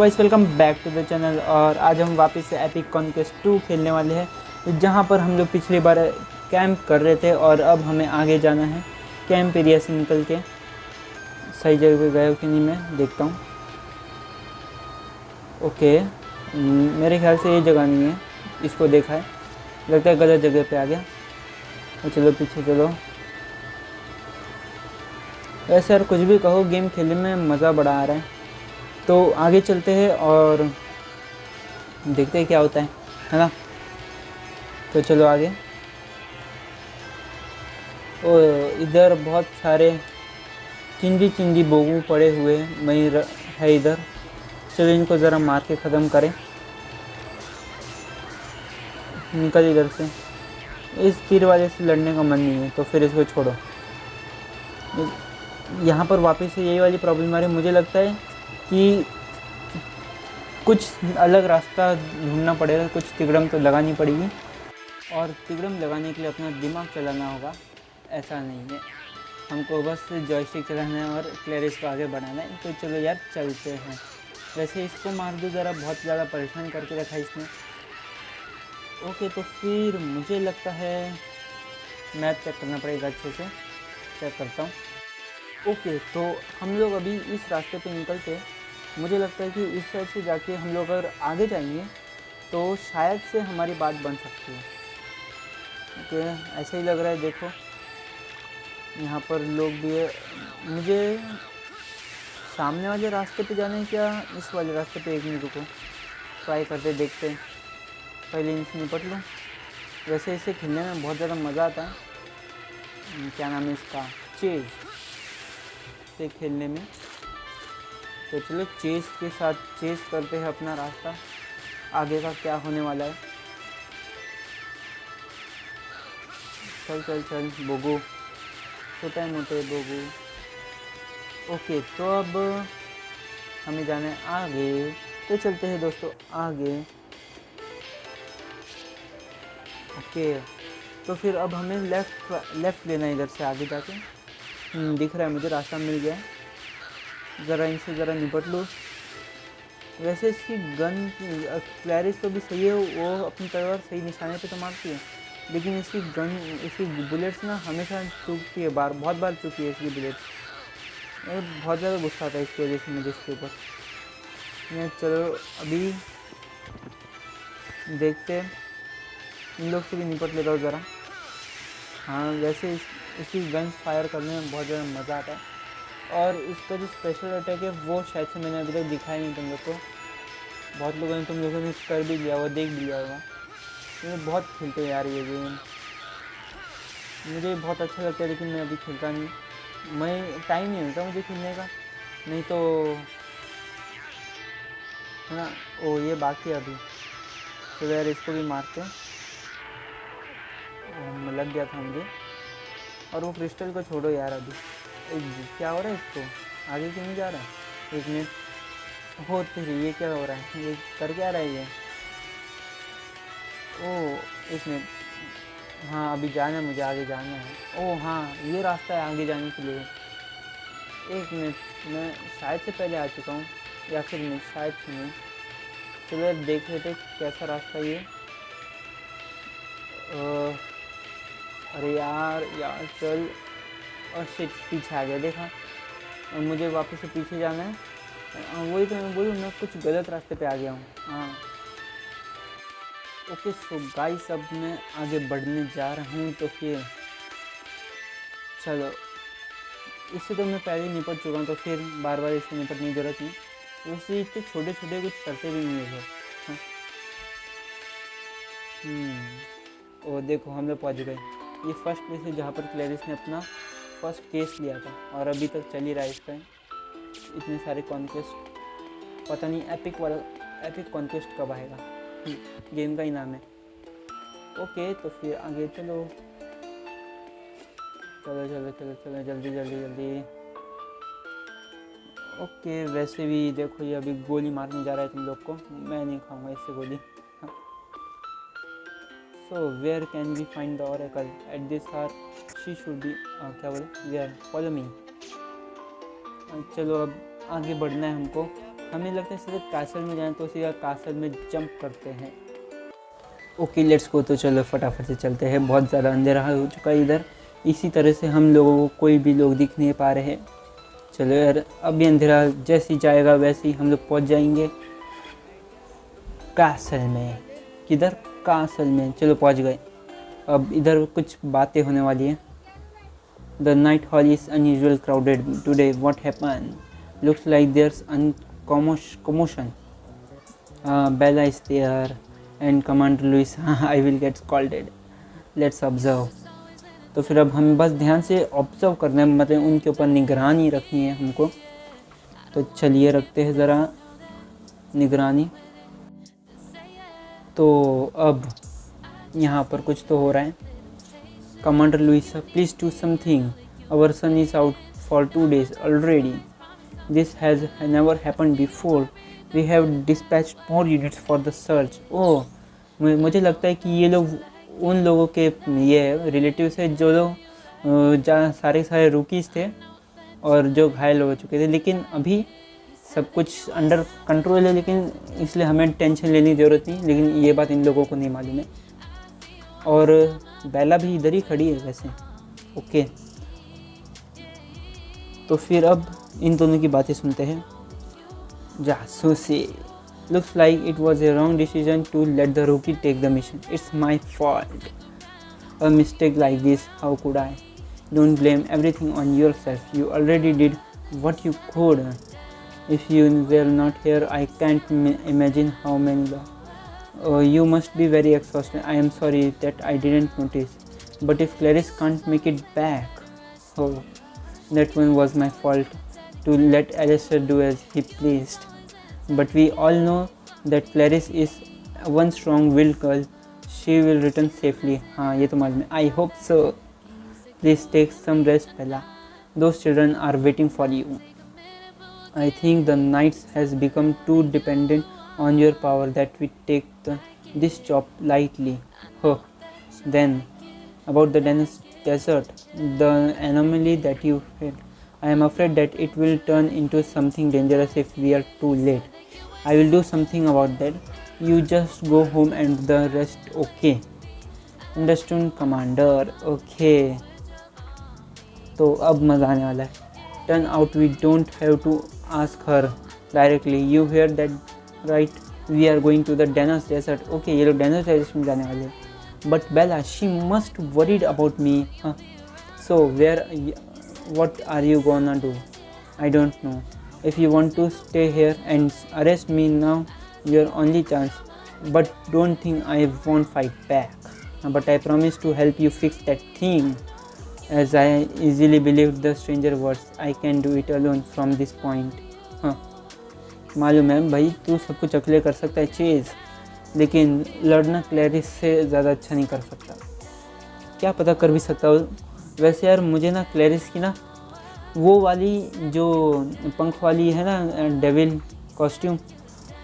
Guys welcome back to the channel. और आज हम वापस से एपिक कॉन्क्वेस्ट 2 खेलने वाले हैं, जहां पर हम लोग पिछली बार कैंप कर रहे थे और अब हमें आगे जाना है। कैंप एरिया से निकल के सही जगह पे गए कि नहीं मैं देखता हूँ। ओके, मेरे ख्याल से ये जगह नहीं है, इसको देखा है, लगता है गलत जगह पे आ गया। तो चलो पीछे चलो। वैसे यार कुछ भी कहो, गेम खेलने में मज़ा बड़ा आ रहा है। तो आगे चलते हैं और देखते हैं क्या होता है ना। तो चलो आगे। ओ, इधर बहुत सारे चिंदी चिंदी बोगू पड़े हुए है इधर। चलो इनको ज़रा मार के ख़त्म करें। निकल इधर से। इस तीर वाले से लड़ने का मन नहीं है तो फिर इसको छोड़ो। यहाँ पर वापस से यही वाली प्रॉब्लम आ रही है। मुझे लगता है कि कुछ अलग रास्ता ढूंढना पड़ेगा, कुछ तिगड़म तो लगानी पड़ेगी। और तिगड़म लगाने के लिए अपना दिमाग चलाना होगा, ऐसा नहीं है। हमको बस जॉयस्टिक चलाना है और क्लैरिस को आगे बढ़ाना है। तो चलो यार चलते हैं। वैसे इसको मार दो ज़रा, बहुत ज़्यादा परेशान करके रखा है इसने। ओके, तो फिर मुझे लगता है मैप चेक करना पड़ेगा, अच्छे से चेक करता हूँ। ओके, तो हम लोग अभी इस रास्ते पे निकलते हैं। मुझे लगता है कि इस साइड से जाके हम लोग अगर आगे जाएंगे तो शायद से हमारी बात बन सकती है। ओके, ऐसा ही लग रहा है। देखो यहाँ पर लोग भी है। मुझे सामने वाले रास्ते पे जाना है क्या इस वाले रास्ते पे? एक मिनट रुको, ट्राई करते देखते हैं। पहले इनसे निपट लूँ। वैसे इसे खेलने में बहुत ज़्यादा मज़ा आता है। क्या नाम है इसका? चेज़ से खेलने में। तो चलो चेज़ के साथ चेज़ करते हैं अपना रास्ता, आगे का क्या होने वाला है। चल चल चल बोगू, छोटा मोटे बोगू। ओके, तो अब हमें जाना है आगे। तो चलते हैं दोस्तों आगे। ओके, तो फिर अब हमें लेफ़्ट लेना है इधर से आगे जाके। दिख रहा है मुझे, रास्ता मिल गया है। ज़रा इनसे ज़रा निपट लूँ। वैसे इसकी गन क्लैरिस तो भी सही है, वो अपनी तलवार सही निशाने पे तो मारती है, लेकिन इसकी बुलेट्स ना हमेशा चूकती है, बहुत बार चूकी है इसकी बुलेट्स। बहुत ज़्यादा गुस्सा आता है इसकी वजह से मुझे इसके ऊपर। मैं चलो अभी देखते हैं, इन लोग से भी निपट लेता हूँ ज़रा। हाँ, वैसे इसकी गन्स फायर करने में बहुत ज़्यादा मज़ा आता है। और इसका जो स्पेशल अटैक है वो शायद से मैंने अभी तक दिखाया नहीं तुम लोग को। बहुत लोगों ने तुम लोगों ने कर भी लिया होगा, देख भी लिया होगा। मैं बहुत खेलते यार ये गेम, मुझे बहुत अच्छा लगता है, लेकिन मैं अभी खेलता नहीं। मैं टाइम नहीं मिलता मुझे खेलने का, नहीं तो है ना। ओ ये बाकी है अभी। तो यार इसको भी मारते हैं। लग गया था मुझे। और वो क्रिस्टल को छोड़ो यार अभी। क्या हो रहा है इसको? आगे क्यों नहीं जा रहा है? एक मिनट। हो तेरी, ये क्या हो रहा है? ये कर क्या रहा है ये? ओह एक मिनट। हाँ अभी जाना है, मुझे आगे जाना है। ओह हाँ, ये रास्ता है आगे जाने के लिए। एक मिनट, मैं शायद से पहले आ चुका हूँ या फिर नहीं, शायद से नहीं। चलो यार देख लेते कैसा रास्ता ये। अरे यार यार चल। और शिट, पीछे आ गया देखा। और मुझे वापस से पीछे जाना है। वही तो मैं बोलूँ, मैं कुछ गलत रास्ते पे आ गया हूँ। हाँ ओके, सो गाइस अब मैं आगे बढ़ने जा रहा हूँ। तो फिर चलो, इससे तो मैं पहले ही निपट चुका हूँ, तो फिर बार बार इससे निपटने की ज़रूरत नहीं। वैसे इतने छोटे छोटे कुछ करते भी नहीं है। हाँ। ओ देखो हम लोग पहुँच गए। ये फर्स्ट प्लेस है जहाँ पर क्लैरिस ने अपना फर्स्ट केस लिया था, और अभी तक चल ही रहा है इसका। इतने सारे कॉन्क्वेस्ट, पता नहीं एपिक कॉन्क्वेस्ट कब आएगा। गेम का ही नाम है। ओके, तो फिर आगे चलो चलो चलो चलो चलो, जल्दी जल्दी जल्दी। ओके, वैसे भी देखो ये अभी गोली मारने जा रहा है तुम लोग को, मैं नहीं खाऊंगा इससे गोली। So where can we find the oracle at this hour? She should be, क्या बोले, वेयर, फॉलो मी। चलो अब आगे बढ़ना है हमको। हमें लगता है सीधे कासल में जाएं तो सीधा कासल में जंप करते हैं। Okay let's go. तो चलो फटाफट से चलते हैं, बहुत ज़्यादा अंधेरा हो चुका है इधर। इसी तरह से हम लोगों को कोई भी लोग दिख नहीं पा रहे हैं। चलो यार, अभी अंधेरा जैसे ही जाएगा वैसे ही हम लोग पहुंच जाएंगे कासल में। किधर? कासल में। चलो पहुंच गए। अब इधर कुछ बातें होने वाली हैं। The knight hall is unusual crowded today, what happen? Looks like there's commotion. Bella is there and Commander Luis, I will get scolded. Let's observe. तो फिर अब हमें बस ध्यान से ऑब्जर्व करना है, मतलब उनके ऊपर निगरानी रखनी है हमको। तो चलिए रखते हैं ज़रा निगरानी। तो अब यहाँ पर कुछ तो हो रहा है। Commander Louis, please do something, our son is out for 2 days already, this has never happened before, we have dispatched more units for the search. Oh, मुझे लगता है कि ये लोग उन लोगों के ये रिलेटिव्स है जो लोग जहाँ सारे रूकीज़ थे और जो घायल हो चुके थे, लेकिन अभी सब कुछ अंडर कंट्रोल है, लेकिन इसलिए हमें टेंशन लेने की ज़रूरत नहीं। लेकिन ये बात इन लोगों को नहीं मालूम है। और बेला भी इधर ही खड़ी है वैसे। ओके, तो फिर अब इन दोनों की बातें सुनते हैं। जासूसी, looks like it was a wrong decision to let the rookie take the mission. It's my fault. A mistake like this, how could I? Don't blame everything on yourself. You already did what you could. If you were not here, I can't imagine how many. You must be very exhausted. I am sorry that I didn't notice. But if Clarice can't make it back, oh, that one was my fault to let Alistair do as he pleased. But we all know that Clarice is one strong-willed girl. She will return safely. हाँ, ये तो मालूम है. I hope so. Please take some rest, Bella. Those children are waiting for you. I think the Knights has become too dependent on your power that we take this job lightly. Oh, then about the desert, the anomaly that you had. I am afraid that it will turn into something dangerous if we are too late. I will do something about that. You just go home and the rest, okay? Understood, Commander. Okay. तो अब मज़ा आने वाला है. Turn out we don't have to ask her directly. You hear that, right? We are going to the Danos Desert. Okay, ये लोग Danos Desert में जाने वाले हैं. But Bella, she must worried about me. Huh? So what are you gonna do? I don't know. If you want to stay here and arrest me now, your only chance. But don't think I won't fight back. But I promise to help you fix that thing. As I easily believed the stranger words, I can do it alone from this point. हाँ, मालूम है भाई, तू सब कुछ अकेले कर सकता है चीज़, लेकिन लड़ना क्लैरिस से ज़्यादा अच्छा नहीं कर सकता। क्या पता कर भी सकता हो। वैसे यार मुझे ना क्लैरिस की ना वो वाली जो पंख वाली है ना डेविल कॉस्ट्यूम,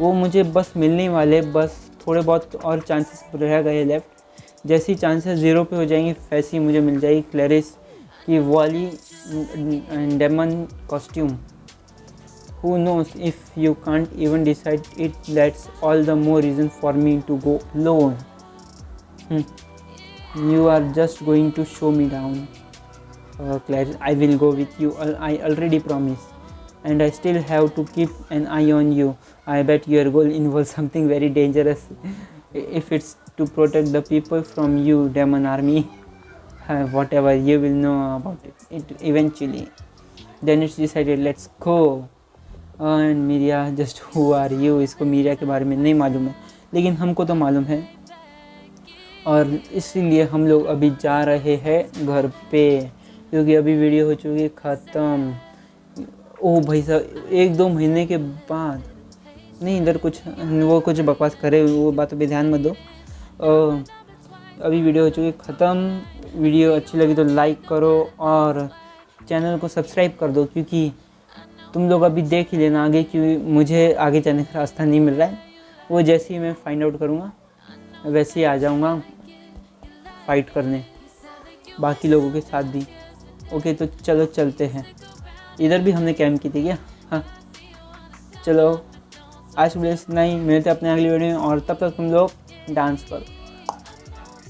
वो मुझे बस मिलने वाले, बस थोड़े बहुत और चांसेस रह गए लेफ्ट। जैसी चांसेस 0 पे हो जाएंगे वैसी मुझे मिल जाएगी क्लैरिस की वाली demon costume. Who knows, if you can't even decide it, that's all the more reason for me to go alone. You are just going to show me down. Claire, I will go with you. I already promised. And I still have to keep an eye on you. I bet your goal involves something very dangerous. If it's to protect the people from you, demon army, whatever, you will know about it eventually. Then it's decided, let's go. And Miria, just who are you? इसको Miria के बारे में नहीं मालूम है, लेकिन हमको तो मालूम है, और इसीलिए हम लोग अभी जा रहे हैं घर पे, क्योंकि अभी वीडियो हो चुकी है ख़त्म। ओह भाई साहब, 1-2 महीने के बाद नहीं, इधर कुछ वो कुछ बकवास करे, वो बात पे ध्यान मत दो। अभी वीडियो हो चुकी है ख़त्म। वीडियो अच्छी लगी तो लाइक करो और चैनल को सब्सक्राइब कर दो, क्योंकि तुम लोग अभी देख ही लेना आगे, क्योंकि मुझे आगे जाने का रास्ता नहीं मिल रहा है। वो जैसे ही मैं फाइंड आउट करूँगा वैसे ही आ जाऊँगा फाइट करने बाकी लोगों के साथ भी। ओके, तो चलो चलते हैं। इधर भी हमने कैंप की थी क्या? हाँ, चलो आज की वीडियो इतना ही, मिलते हैं अपने अगली वीडियो में और तब तक तुम लोग डांस करो।